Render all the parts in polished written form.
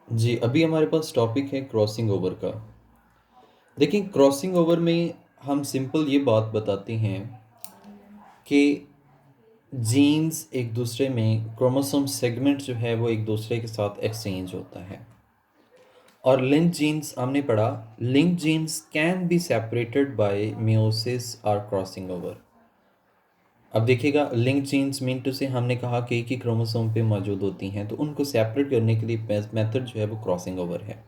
जी, अभी हमारे पास टॉपिक है क्रॉसिंग ओवर का। देखिए, क्रॉसिंग ओवर में हम सिंपल ये बात बताते हैं कि जीन्स एक दूसरे में क्रोमोसोम सेगमेंट जो है वो एक दूसरे के साथ एक्सचेंज होता है। और लिंक जीन्स हमने पढ़ा, link genes can be separated by meiosis और क्रॉसिंग ओवर। अब देखिएगा, लिंक जीन्स मीन टू से हमने कहा कि एक ही क्रोमोसोम पे मौजूद होती हैं, तो उनको सेपरेट करने के लिए मेथड जो है वो क्रॉसिंग ओवर है।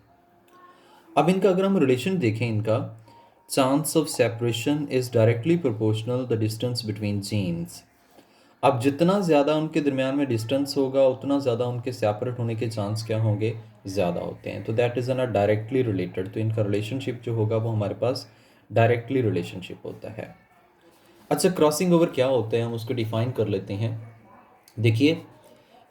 अब इनका अगर हम रिलेशन देखें, इनका chance of separation is directly proportional the distance between genes. अब जितना ज़्यादा उनके दरमियान में डिस्टेंस होगा, उतना ज़्यादा उनके सेपरेट होने के चांस क्या होंगे, ज़्यादा होते हैं। तो that is a directly related, तो इनका रिलेशनशिप जो होगा वो हमारे पास डायरेक्टली रिलेशनशिप होता है। अच्छा, क्रॉसिंग ओवर क्या होता है, हम उसको डिफाइन कर लेते हैं। देखिए,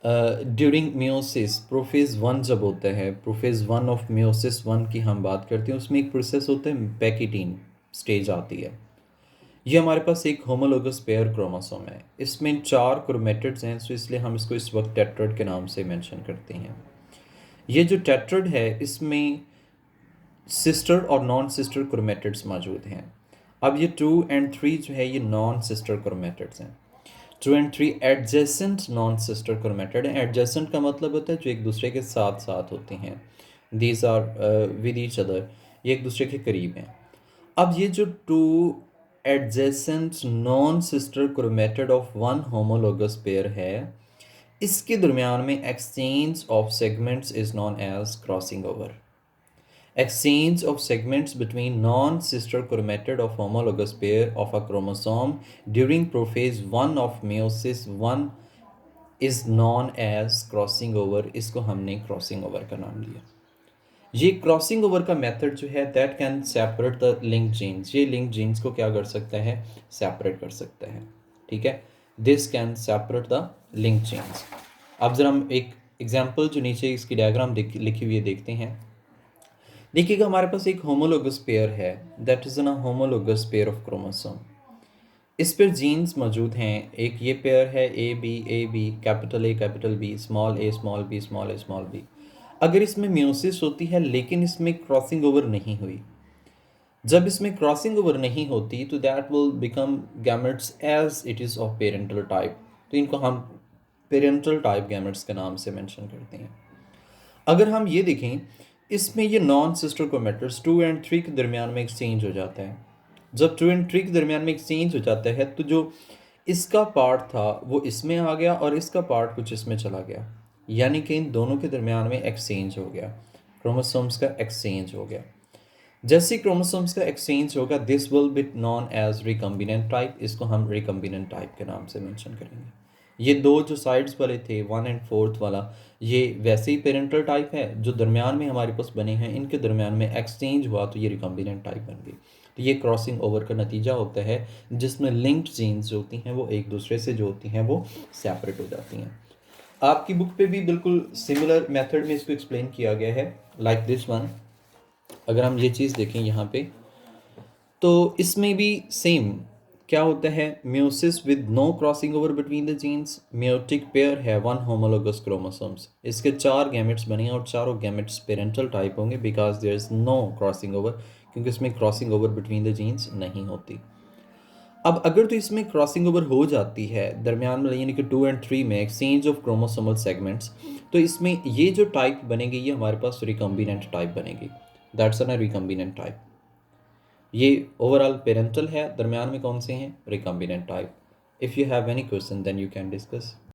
ड्यूरिंग मियोसिस प्रोफेज वन जब होता है, prophase one of meiosis one की हम बात करते हैं, उसमें एक प्रोसेस होता है, पैकिटीन स्टेज आती है। ये हमारे पास एक होमोलोगस पेयर क्रोमोसोम है, इसमें 4 क्रोमेटिड्स हैं, सो इसलिए हम इसको इस वक्त टेट्राड के नाम से मेंशन करते हैं। ये जो टेट्राड है, इसमें सिस्टर और नॉन सिस्टर क्रोमेटिड्स मौजूद हैं। अब ये 2 और 3 जो है ये नॉन सिस्टर क्रोमेटिड्स हैं। 2 और 3 एडजेसेंट नॉन सिस्टर क्रोमेटिड हैं। एडजेसेंट का मतलब होता है जो एक दूसरे के साथ साथ होते हैं, these are with each other, ये एक दूसरे के करीब हैं। अब ये जो 2 adjacent non sister chromatid of one homologous pair है, इसके दरमियान में exchange of segments is known as crossing over. Exchange of segments between non-sister chromatid of homologous pair of a chromosome during prophase 1 of meiosis 1 is known as crossing over। इसको हमने crossing over का नाम दिया। ये crossing over का method जो है that can separate the link genes, ये लिंक जीन्स को क्या कर सकता है, सेपरेट कर सकता है। ठीक है, this can separate the link genes. अब जरा हम एक एग्जांपल जो नीचे इसकी डायग्राम लिखी हुई है देखते हैं। देखिएगा, हमारे पास एक होमोलोगस पेयर है, that is an homologous pair of chromosome. इस पर जीन्स मौजूद हैं, एक ये पेयर है A B, capital A capital B, small a small b, small a small b. अगर इसमें म्यूसिस होती है लेकिन इसमें क्रॉसिंग ओवर नहीं हुई, जब इसमें क्रॉसिंग ओवर नहीं होती तो that will become gametes as it is of parental type. तो इनको हम पेरेंटल टाइप गैमेट्स के नाम से मेंशन करते हैं। अगर हम ये देखें, इसमें ये नॉन सिस्टर क्रोमेटिड्स 2 और 3 के दरमियान में एक्सचेंज हो जाता है। जब 2 और 3 के दरमियान में एक्सचेंज हो जाता है तो जो इसका पार्ट था वो इसमें आ गया और इसका पार्ट कुछ इसमें चला गया, यानी कि इन दोनों के दरमियान में एक्सचेंज हो गया, क्रोमोसोम्स का एक्सचेंज हो गया। जैसे क्रोमोसोम्स का एक्सचेंज होगा, this will be known as recombinant type, इसको हम रिकम्बिनेंट टाइप के नाम से मेंशन करेंगे। ये दो जो साइड्स वाले थे 1 और 4 वाला, ये वैसे ही पेरेंटल टाइप है, जो दरमियान में हमारे पास बने हैं इनके दरमियान में एक्सचेंज हुआ तो ये रिकम्बिनेंट टाइप बन गई। तो ये क्रॉसिंग ओवर का नतीजा होता है, जिसमें लिंक्ड जीन्स जो होती हैं वो एक दूसरे से जो होती हैं वो सेपरेट हो जाती हैं। आपकी बुक पे भी बिल्कुल सिमिलर मेथड में इसको एक्सप्लेन किया गया है, लाइक दिस वन। अगर हम ये चीज़ देखें यहाँ पे, तो इसमें भी सेम क्या होता है, meiosis with no crossing over between the genes. Meiotic pair है 1 होमोलोगस क्रोमोसोम्स, इसके 4 गैमेट्स बने और चारों गैमेट्स पेरेंटल टाइप होंगे because there is no crossing over, क्योंकि इसमें crossing over between the genes नहीं होती। अब अगर तो इसमें क्रॉसिंग ओवर हो जाती है दरमियान में, यानी कि 2 और 3 में एक्सचेंज ऑफ क्रोमोसोमल सेगमेंट्स, तो इसमें ये जो टाइप बनेगी ये हमारे पास रिकम्बिनेंट टाइप बनेगी, दैट्स एन रिकम्बिनेंट टाइप। ये ओवरऑल पेरेंटल है, दरमियान में कौन से हैं, recombinant type. If you have any question then you can discuss.